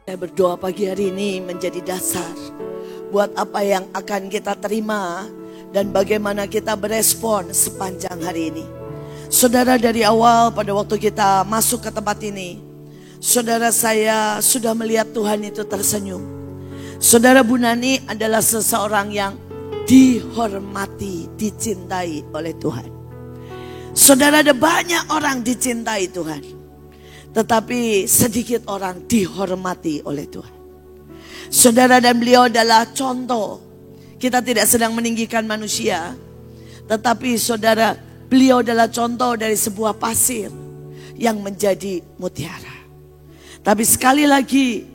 Saya berdoa pagi hari ini menjadi dasar buat apa yang akan kita terima dan bagaimana kita berespon sepanjang hari ini. Saudara, dari awal pada waktu kita masuk ke tempat ini, saudara, saya sudah melihat Tuhan itu tersenyum. Saudara, Bu Nani adalah seseorang yang dihormati, dicintai oleh Tuhan. Saudara, ada banyak orang dicintai Tuhan, tetapi sedikit orang dihormati oleh Tuhan. Saudara, dan beliau adalah contoh. Kita tidak sedang meninggikan manusia, tetapi saudara, beliau adalah contoh dari sebuah pasir yang menjadi mutiara. Tapi sekali lagi,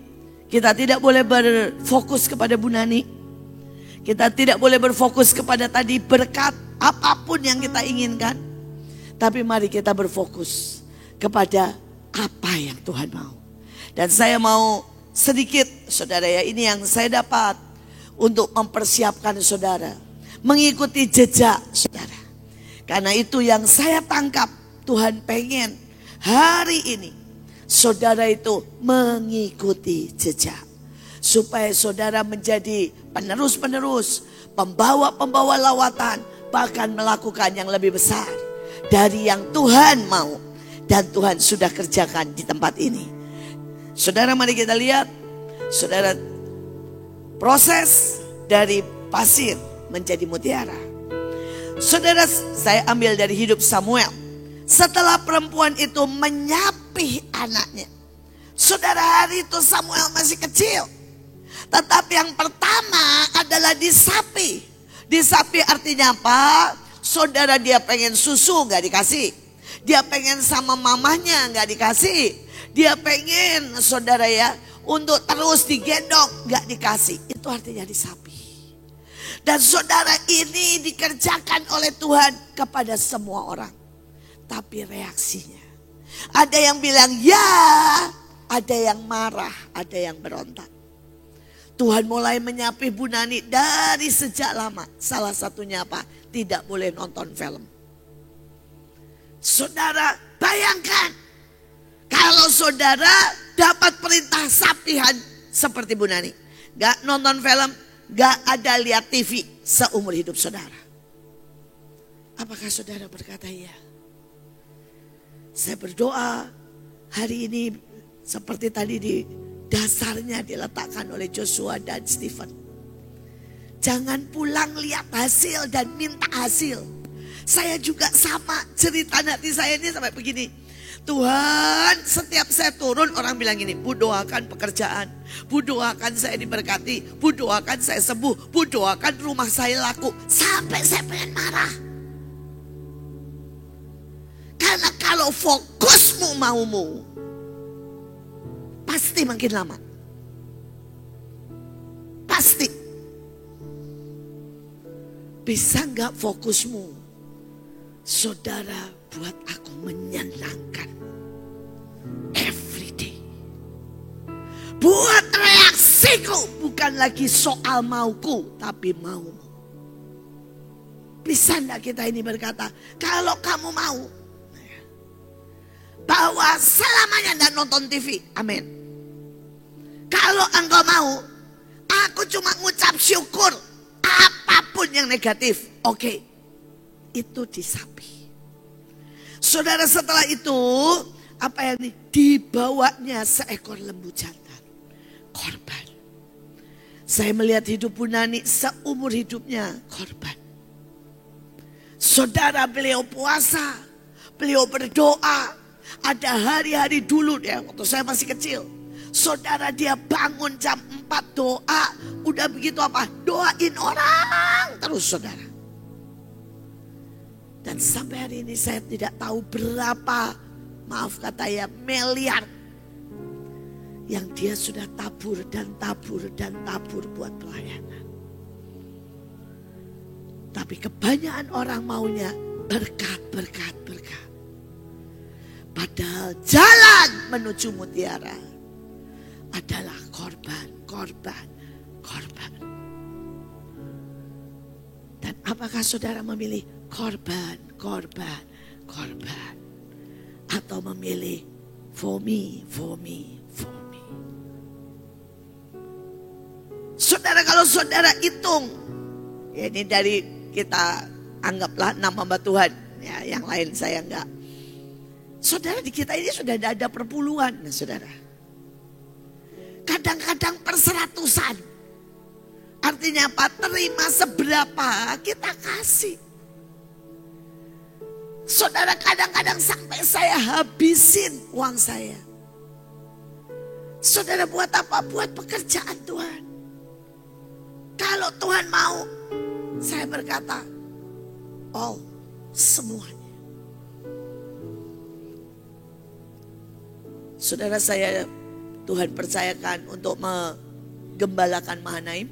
kita tidak boleh berfokus kepada Bu Nani. Kita tidak boleh berfokus kepada tadi berkat apapun yang kita inginkan. Tapi mari kita berfokus kepada apa yang Tuhan mau. Dan saya mau sedikit, saudara ya, ini yang saya dapat untuk mempersiapkan saudara mengikuti jejak saudara. Karena itu yang saya tangkap, Tuhan pengen hari ini saudara itu mengikuti jejak. Supaya saudara menjadi penerus-penerus, pembawa-pembawa lawatan, bahkan melakukan yang lebih besar dari yang Tuhan mau. Dan Tuhan sudah kerjakan di tempat ini. Saudara, mari kita lihat. Saudara, proses dari pasir menjadi mutiara. Saudara, saya ambil dari hidup Samuel. Setelah perempuan itu menyapih anaknya. Saudara, hari itu Samuel masih kecil. Tetapi yang pertama adalah disapi. Disapi artinya apa? Saudara, dia pengen susu gak dikasih. Dia pengen sama mamanya gak dikasih. Dia pengen, saudara ya, untuk terus digendong gak dikasih. Itu artinya disapi. Dan saudara, ini dikerjakan oleh Tuhan kepada semua orang. Tapi reaksinya, ada yang bilang ya, ada yang marah, ada yang berontak. Tuhan mulai menyapih Bu Nani dari sejak lama. Salah satunya apa? Tidak boleh nonton film. Saudara, bayangkan kalau saudara dapat perintah sapihan seperti Bu Nani. Gak nonton film, gak ada lihat TV seumur hidup saudara. Apakah saudara berkata ya? Saya berdoa hari ini seperti tadi di dasarnya diletakkan oleh Joshua dan Stephen. Jangan pulang lihat hasil dan minta hasil. Saya juga sama, cerita hati saya ini sampai begini. Tuhan, setiap saya turun orang bilang gini, Bu doakan pekerjaan, Bu doakan saya diberkati, Bu doakan saya sembuh, Bu doakan rumah saya laku. Sampai saya pengen marah. Karena kalau fokusmu maumu, pasti makin lama. Pasti. Bisa gak fokusmu, saudara, buat aku menyenangkan every day. Buat reaksiku bukan lagi soal mauku, tapi maumu. Bisa enggak kita ini berkata, kalau kamu mau bahwa selamanya enggak nonton TV, amin. Kalau engkau mau, aku cuma ngucap syukur apapun yang negatif, oke. Itu disapi. Saudara, setelah itu apa yang dibawanya seekor lembu jantan, korban. Saya melihat hidup Bu Nani seumur hidupnya korban. Saudara, beliau puasa, beliau berdoa. Ada hari-hari dulu ya, waktu saya masih kecil. Saudara, dia bangun jam 4 doa. Udah begitu apa? Doain orang terus saudara. Dan sampai hari ini saya tidak tahu berapa, maaf kata ya, miliar yang dia sudah tabur dan tabur dan tabur buat pelayanan. Tapi kebanyakan orang maunya berkat, berkat, berkat. Padahal jalan menuju mutiara adalah korban, korban, korban. Dan apakah saudara memilih korban, korban, korban, atau memilih for me, for me, for me? Saudara, kalau saudara hitung, ya ini dari kita anggaplah 6 hamba Tuhan, ya yang lain saya enggak. Saudara, di kita ini sudah ada perpuluhan, nah, saudara. Kadang-kadang per 100-an. Artinya apa? Terima seberapa kita kasih. Saudara, kadang-kadang sampai saya habisin uang saya. Saudara, buat apa? Buat pekerjaan Tuhan. Kalau Tuhan mau, saya berkata, all, semuanya. Saudara, saya Tuhan percayakan untuk menggembalakan Mahanaim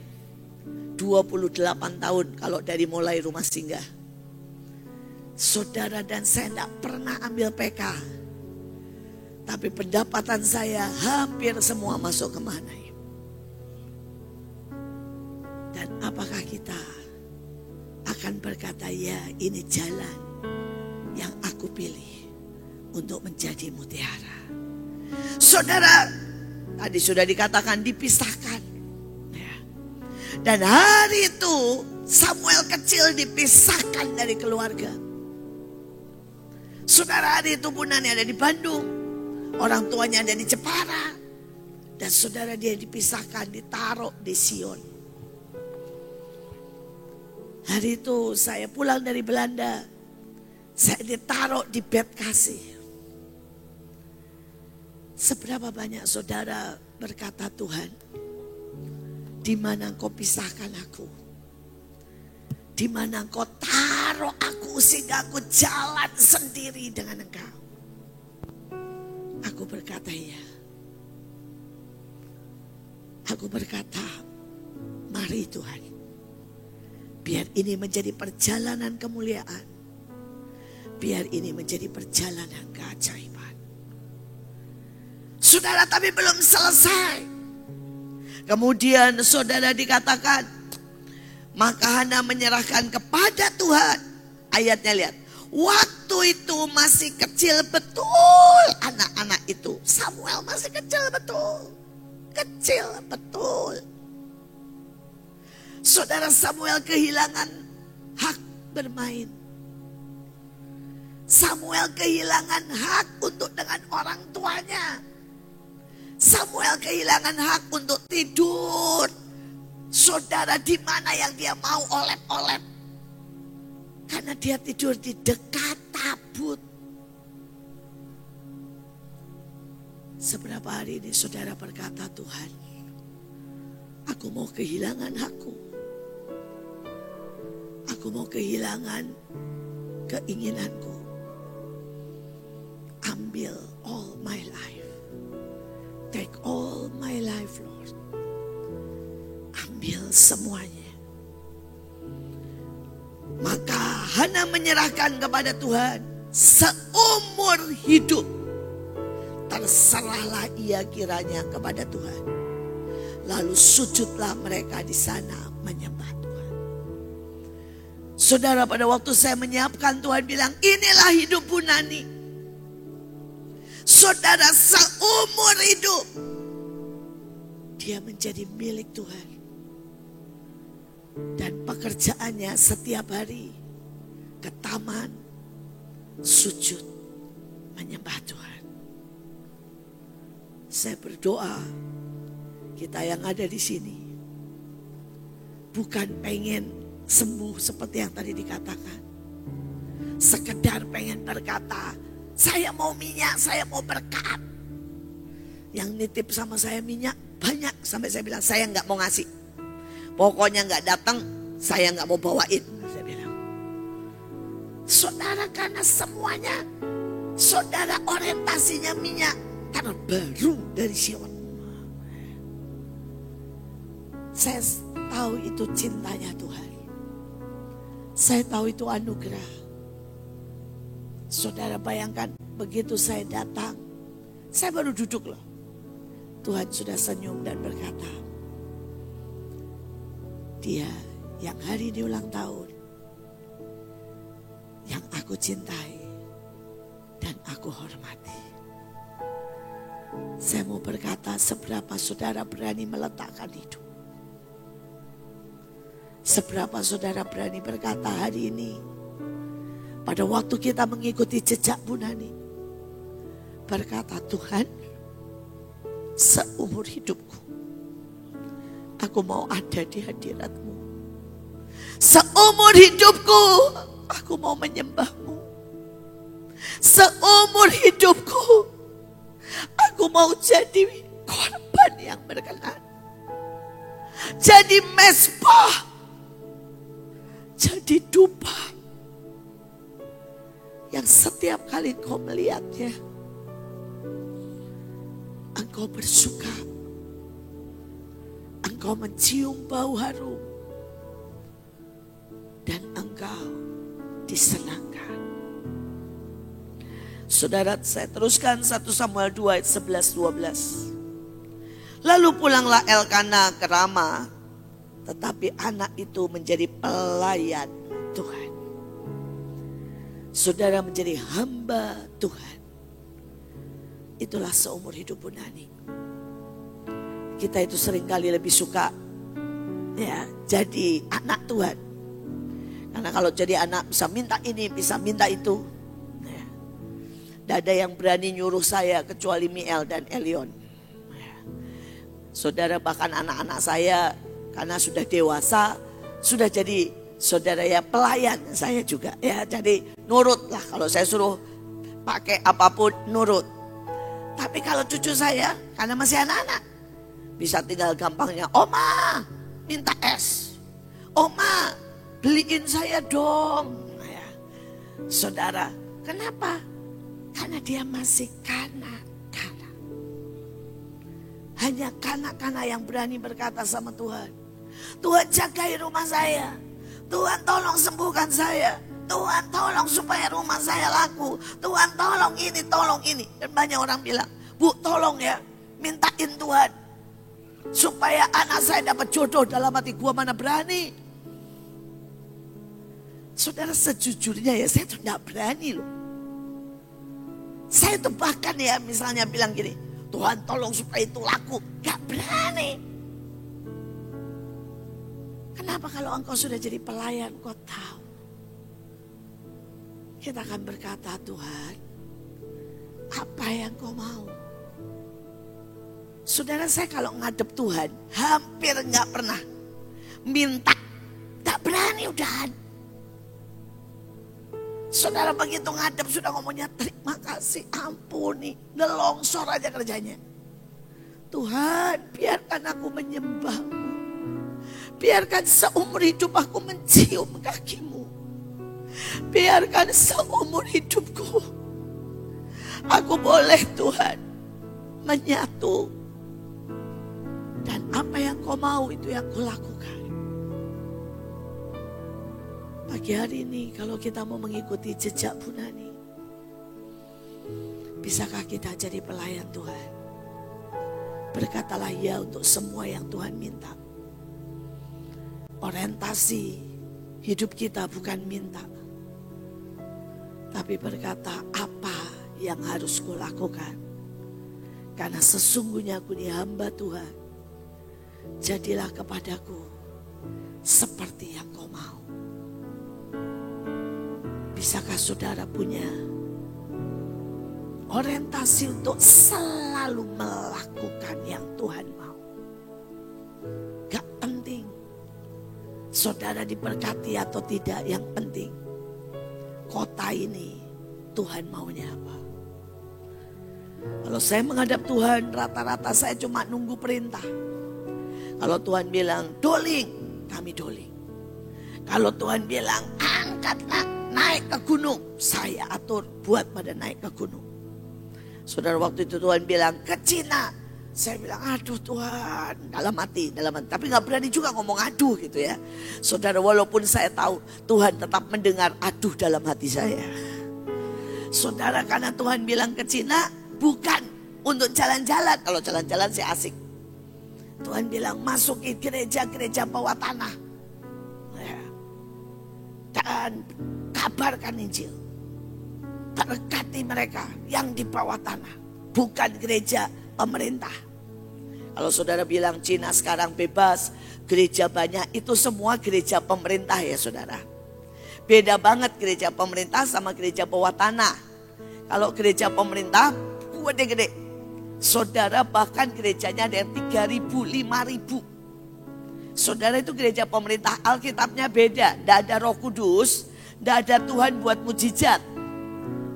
28 tahun kalau dari mulai rumah singgah. Saudara dan saya tidak pernah ambil PK. Tapi pendapatan saya hampir semua masuk ke Mahanaim. Dan apakah kita akan berkata, ya ini jalan yang aku pilih untuk menjadi mutiara. Saudara, tadi sudah dikatakan dipisahkan. Ya. Dan hari itu Samuel kecil dipisahkan dari keluarga. Saudara, hari itu punannya ada di Bandung. Orang tuanya ada di Jepara. Dan saudara, dia dipisahkan, ditaruh di Sion. Hari itu saya pulang dari Belanda. Saya ditaruh di bed kasih. Seberapa banyak saudara berkata, Tuhan, di mana Engkau pisahkan aku? Di mana Engkau taruh aku sehingga aku jalan sendiri dengan Engkau? Aku berkata, ya. Aku berkata, mari Tuhan. Biar ini menjadi perjalanan kemuliaan. Biar ini menjadi perjalanan keajaiban. Saudara, tapi belum selesai. Kemudian saudara dikatakan, maka Hana menyerahkan kepada Tuhan. Ayatnya lihat. Waktu itu masih kecil betul anak-anak itu. Samuel masih kecil betul. Kecil betul. Saudara, Samuel kehilangan hak bermain. Samuel kehilangan hak untuk dengan orang tuanya. Samuel kehilangan hak untuk tidur. Saudara, di mana yang dia mau olep-olep? Karena dia tidur di dekat tabut. Seberapa hari ini saudara berkata, Tuhan, aku mau kehilangan hakku. Aku mau kehilangan keinginanku. Ambil all my life. Take all my life, Lord. Ambil semuanya. Maka Hana menyerahkan kepada Tuhan seumur hidup. Terserahlah ia kiranya kepada Tuhan. Lalu sujudlah mereka di sana menyembah Tuhan. Saudara, pada waktu saya menyiapkan, Tuhan bilang, inilah hidup Bunani. Saudara, seumur hidup dia menjadi milik Tuhan. Dan pekerjaannya setiap hari ke taman, sujud, menyembah Tuhan. Saya berdoa, kita yang ada di sini bukan pengen sembuh seperti yang tadi dikatakan. Sekedar pengen berkata, saya mau minyak, saya mau berkat. Yang nitip sama saya minyak banyak, sampai saya bilang, saya nggak mau ngasih. Pokoknya nggak datang, saya nggak mau bawain. Saya bilang, saudara, karena semuanya, saudara orientasinya minyak terbaru dari Sion. Saya tahu itu cintanya Tuhan. Saya tahu itu anugerah. Saudara, bayangkan begitu saya datang, saya baru duduk loh. Tuhan sudah senyum dan berkata, dia yang hari ini ulang tahun, yang aku cintai dan aku hormati. Saya mau berkata, seberapa saudara berani meletakkan hidup. Seberapa saudara berani berkata hari ini, pada waktu kita mengikuti jejak Bu Nani, berkata, Tuhan, seumur hidupku aku mau ada di hadirat-Mu. Seumur hidupku aku mau menyembah-Mu. Seumur hidupku aku mau jadi korban yang berkenan. Jadi mezbah, jadi dupa yang setiap kali Engkau melihatnya, Engkau bersuka, Engkau mencium bau harum, dan Engkau disenangkan. Saudara, saya teruskan 1 Samuel 2 ayat 11-12. Lalu pulanglah Elkana ke Rama, tetapi anak itu menjadi pelayan Tuhan. Saudara menjadi hamba Tuhan. Itulah seumur hidup Bu Nani. Kita itu seringkali lebih suka ya jadi anak Tuhan. Karena kalau jadi anak bisa minta ini, bisa minta itu. Ya. Tidak ada yang berani nyuruh saya kecuali Miel dan Elion. Ya. Saudara, bahkan anak-anak saya karena sudah dewasa, sudah jadi saudara ya pelayan saya juga. Ya, jadi nurut lah kalau saya suruh pakai apapun nurut. Tapi kalau cucu saya karena masih anak-anak, bisa tinggal gampangnya, Oma minta es, Oma beliin saya dong. Ya. Saudara, kenapa? Karena dia masih kanak-kanak. Hanya kanak-kanak yang berani berkata sama Tuhan, Tuhan jagai rumah saya, Tuhan tolong sembuhkan saya, Tuhan tolong supaya rumah saya laku, Tuhan tolong ini, tolong ini. Dan banyak orang bilang, Bu tolong ya, mintain Tuhan supaya anak saya dapat jodoh. Dalam hati gua mana berani. Saudara, sejujurnya ya saya tuh gak berani loh. Saya tuh bahkan ya misalnya bilang gini, Tuhan tolong supaya itu laku, gak berani. Kenapa? Kalau engkau sudah jadi pelayan, kau tahu kita akan berkata, Tuhan apa yang kau mau. Saudara, saya kalau ngadep Tuhan hampir gak pernah minta, gak berani udahan. Saudara, begitu ngadep sudah ngomongnya terima kasih, ampuni, nelongsor aja kerjanya. Tuhan, biarkan aku menyembah-Mu. Biarkan seumur hidup aku mencium kaki-Mu. Biarkan seumur hidupku aku boleh Tuhan menyatu. Dan apa yang Kau mau itu yang Kau lakukan. Pagi hari ini kalau kita mau mengikuti jejak Bu Nani, bisakah kita jadi pelayan Tuhan? Berkatalah ya untuk semua yang Tuhan minta. Orientasi hidup kita bukan minta, tapi berkata apa yang harus Ku lakukan. Karena sesungguhnya aku ini hamba Tuhan. Jadilah kepadaku seperti yang Kau mau. Bisakah saudara punya orientasi untuk selalu melakukan yang Tuhan mau? Gak penting saudara diberkati atau tidak, yang penting kota ini Tuhan maunya apa. Kalau saya menghadap Tuhan, rata-rata saya cuma nunggu perintah. Kalau Tuhan bilang doling, kami doling. Kalau Tuhan bilang angkatlah, naik ke gunung, saya atur buat pada naik ke gunung. Saudara, waktu itu Tuhan bilang ke Cina, saya bilang aduh Tuhan, dalam hati. Tapi gak berani juga ngomong aduh gitu ya. Saudara, walaupun saya tahu Tuhan tetap mendengar aduh dalam hati saya. Saudara, karena Tuhan bilang ke Cina bukan untuk jalan-jalan. Kalau jalan-jalan sih asik. Tuhan bilang masuki gereja-gereja bawah tanah. Ya. Dan kabarkan Injil. Berkati mereka yang di bawah tanah. Bukan gereja pemerintah. Kalau saudara bilang Cina sekarang bebas, gereja banyak, itu semua gereja pemerintah ya saudara. Beda banget gereja pemerintah sama gereja bawah tanah. Kalau gereja pemerintah gede-gede. Saudara bahkan gerejanya ada yang 3.000, 5.000. Saudara itu gereja pemerintah, Alkitabnya beda. Tidak ada Roh Kudus, tidak ada Tuhan buat mujizat.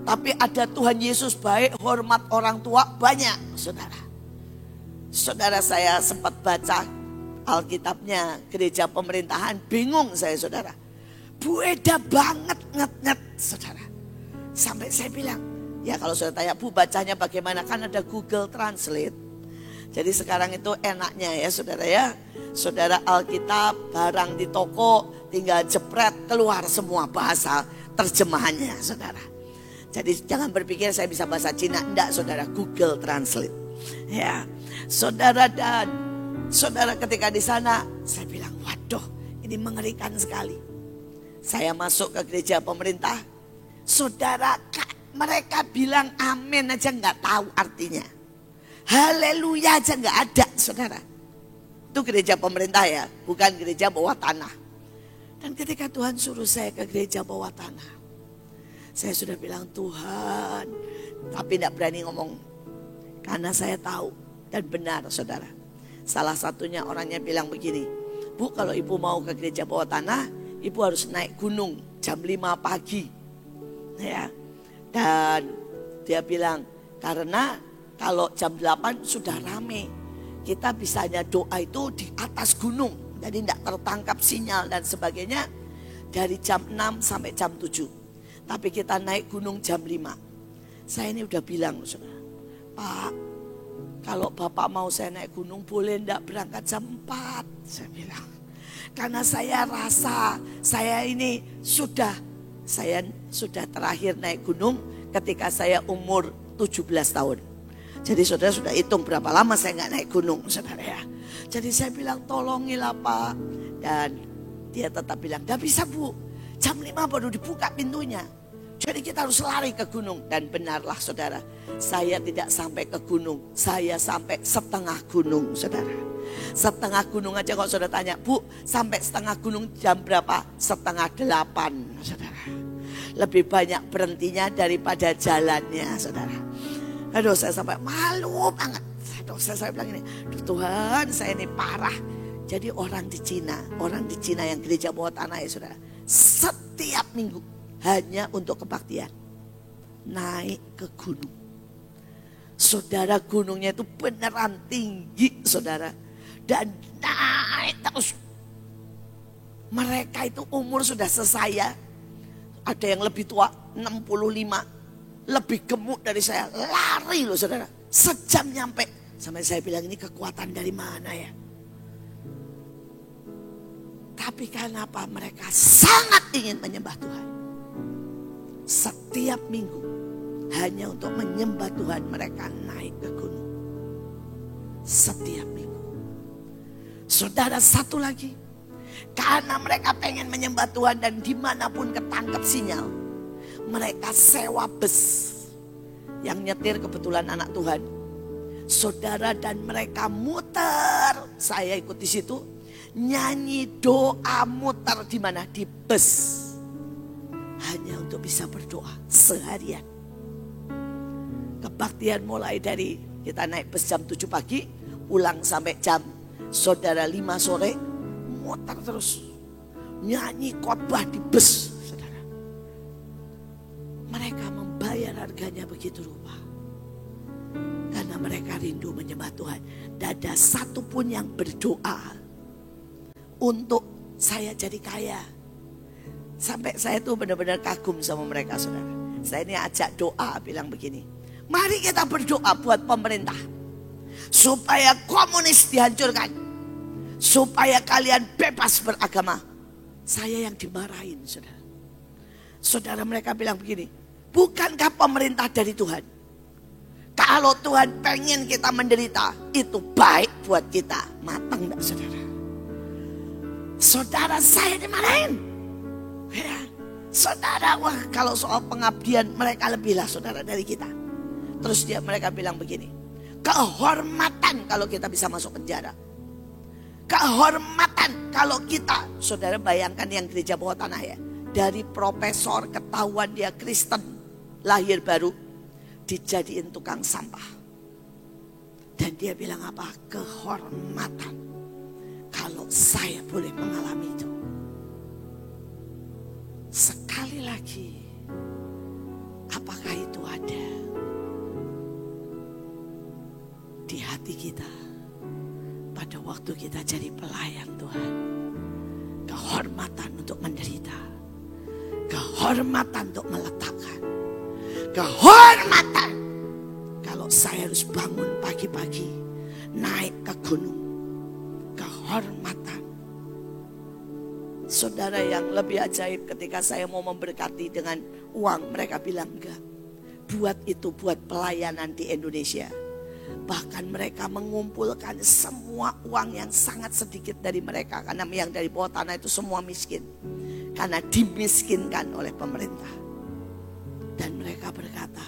Tapi ada Tuhan Yesus baik, hormat orang tua banyak saudara. Saudara, saya sempat baca Alkitabnya gereja pemerintahan, bingung saya saudara. Beda banget nget-nget saudara. Sampai saya bilang, ya kalau saudara tanya Bu bacanya bagaimana, kan ada Google Translate. Jadi sekarang itu enaknya ya saudara ya. Saudara Alkitab barang di toko tinggal jepret keluar semua bahasa terjemahannya saudara. Jadi jangan berpikir saya bisa bahasa Cina, enggak saudara, Google Translate. Ya, saudara, dan saudara ketika di sana saya bilang, waduh ini mengerikan sekali. Saya masuk ke gereja pemerintah, saudara mereka bilang amin aja nggak tahu artinya. Haleluya aja nggak ada saudara. Itu gereja pemerintah ya, bukan gereja bawah tanah. Dan ketika Tuhan suruh saya ke gereja bawah tanah, saya sudah bilang Tuhan, tapi tidak berani ngomong. Karena saya tahu dan benar saudara. Salah satunya orangnya bilang begini, Bu kalau ibu mau ke gereja bawah tanah, ibu harus naik gunung jam 5 pagi. Ya. Dan dia bilang, karena kalau jam 8 sudah rame. Kita bisanya doa itu di atas gunung. Jadi tidak tertangkap sinyal dan sebagainya. Dari jam 6 sampai jam 7. Tapi kita naik gunung jam 5. Saya ini udah bilang, saudara, Pak, kalau Bapak mau saya naik gunung boleh enggak berangkat jam 4? Saya bilang. Karena saya rasa saya ini sudah terakhir naik gunung ketika saya umur 17 tahun. Jadi saudara sudah hitung berapa lama saya nggak naik gunung saudara ya. Jadi saya bilang tolongilah Pak. Dan dia tetap bilang, "Nggak bisa Bu, jam 5 baru dibuka pintunya. Jadi kita harus lari ke gunung." Dan benarlah saudara, saya tidak sampai ke gunung. Saya sampai setengah gunung saudara. Setengah gunung aja kalau saudara tanya, "Bu sampai setengah gunung jam berapa?" 7:30 saudara. Lebih banyak berhentinya daripada jalannya saudara. Aduh saya sampai malu banget. Aduh saya bilang ini, Tuhan saya ini parah. Jadi orang di Cina yang gereja bawah tanah ya saudara. Setiap minggu hanya untuk kebaktian. Naik ke gunung. Saudara gunungnya itu beneran tinggi saudara. Dan naik terus. Mereka itu umur sudah sesaya. Ada yang lebih tua 65. Lebih gemuk dari saya. Lari loh saudara. Sejam nyampe. Sampai saya bilang ini kekuatan dari mana ya. Tapi karena apa? Mereka sangat ingin menyembah Tuhan. Setiap minggu. Hanya untuk menyembah Tuhan mereka naik ke gunung. Setiap minggu. Saudara satu lagi. Karena mereka pengen menyembah Tuhan dan dimanapun ketangkep sinyal. Mereka sewa bus. Yang nyetir kebetulan anak Tuhan. Saudara dan mereka muter. Saya ikut di situ. Nyanyi doa muter di mana? Di bus. Hanya untuk bisa berdoa seharian. Kebaktian mulai dari kita naik bus jam 7 pagi. Ulang sampai jam saudara 5 sore. Muter terus. Nyanyi khotbah di bus. Mereka membayar harganya begitu rupa. Karena mereka rindu menyembah Tuhan. Tidak ada satupun yang berdoa untuk saya jadi kaya. Sampai saya tuh benar-benar kagum sama mereka saudara. Saya ini ajak doa bilang begini. Mari kita berdoa buat pemerintah. Supaya komunis dihancurkan. Supaya kalian bebas beragama. Saya yang dimarahin saudara. Saudara mereka bilang begini. Bukankah pemerintah dari Tuhan? Kalau Tuhan pengen kita menderita, itu baik buat kita. Matang enggak saudara? Saudara saya dimarahin. Ya. Saudara, wah kalau soal pengabdian mereka lebih lah saudara dari kita. Terus mereka bilang begini. Kehormatan kalau kita bisa masuk penjara. Kehormatan kalau kita, saudara bayangkan yang gereja bawah tanah ya. Dari profesor ketahuan dia Kristen, lahir baru, dijadiin tukang sampah. Dan dia bilang apa? Kehormatan kalau saya boleh mengalami itu. Sekali lagi, apakah itu ada di hati kita pada waktu kita jadi pelayan Tuhan? Kehormatan untuk menderita, kehormatan untuk meletakkan, kehormatan kalau saya harus bangun pagi-pagi naik ke gunung, kehormatan. Saudara, yang lebih ajaib ketika saya mau memberkati dengan uang, mereka bilang enggak. Buat itu buat pelayanan di Indonesia. Bahkan mereka mengumpulkan semua uang yang sangat sedikit dari mereka. Karena yang dari bawah tanah itu semua miskin. Karena dimiskinkan oleh pemerintah. Dan mereka berkata,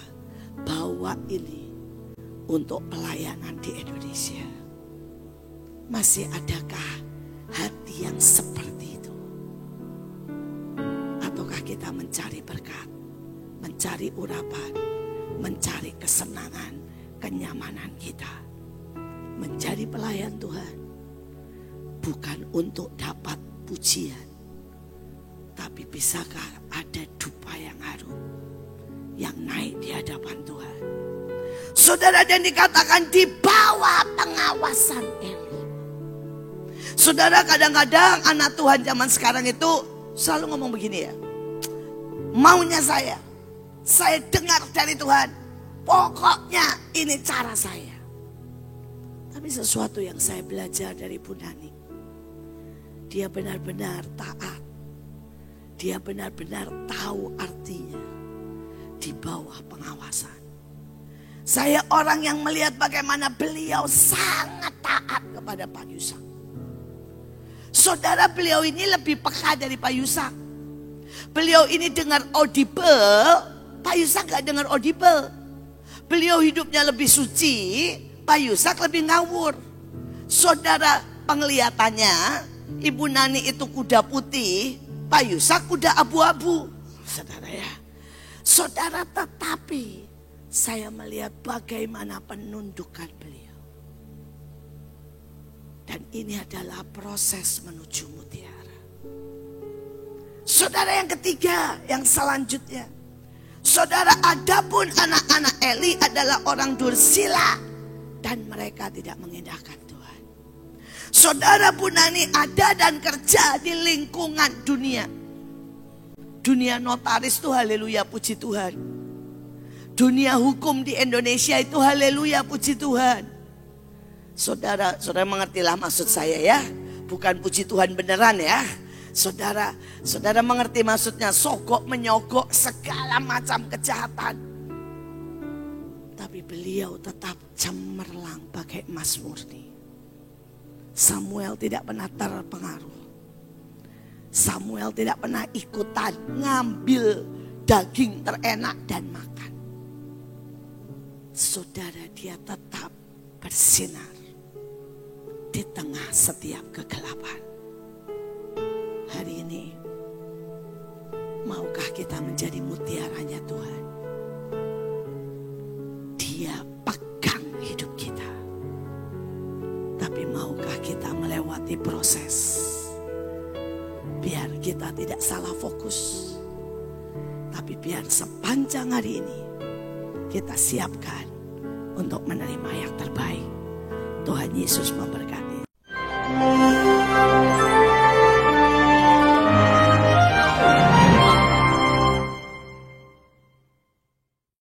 bawa ini untuk pelayanan di Indonesia. Masih adakah hati yang seperti itu? Ataukah kita mencari berkat, mencari urapan, mencari kesenangan, kenyamanan kita, menjadi pelayan Tuhan bukan untuk dapat pujian, tapi bisakah ada dupa yang harum yang naik di hadapan Tuhan? Saudara, dan dikatakan di bawah pengawasan Eli. Saudara, kadang-kadang anak Tuhan zaman sekarang itu selalu ngomong begini ya, maunya saya dengar dari Tuhan, pokoknya ini cara saya. Tapi sesuatu yang saya belajar dari Bu Nani, dia benar-benar taat. Dia benar-benar tahu artinya di bawah pengawasan. Saya orang yang melihat bagaimana beliau sangat taat kepada Pak Yusak. Saudara, beliau ini lebih peka dari Pak Yusak. Beliau ini dengar audible, Pak Yusak gak dengar audible. Beliau hidupnya lebih suci, Pak Yusak lebih ngawur. Saudara, penglihatannya Ibu Nani itu kuda putih, Pak Yusak kuda abu-abu. Saudara ya. Saudara, tetapi saya melihat bagaimana penundukan beliau. Dan ini adalah proses menuju mutiara. Saudara, yang ketiga, yang selanjutnya. Saudara, adapun anak-anak Eli adalah orang dursila dan mereka tidak mengindahkan Tuhan. Saudara, Bu Nani ada dan kerja di lingkungan dunia. Dunia notaris itu haleluya puji Tuhan. Dunia hukum di Indonesia itu haleluya puji Tuhan. Saudara mengertilah maksud saya ya. Bukan puji Tuhan beneran ya. Saudara mengerti maksudnya, sogok menyogok segala macam kejahatan. Tapi beliau tetap cemerlang pakai emas murni. Samuel tidak pernah terpengaruh. Samuel tidak pernah ikutan ngambil daging terenak dan makan. Saudara, dia tetap bersinar di tengah setiap kegelapan. Hari ini, maukah kita menjadi mutiaranya Tuhan? Dia pegang hidup kita. Tapi maukah kita melewati proses? Biar kita tidak salah fokus. Tapi biar sepanjang hari ini kita siapkan untuk menerima yang terbaik. Tuhan Yesus memberkati.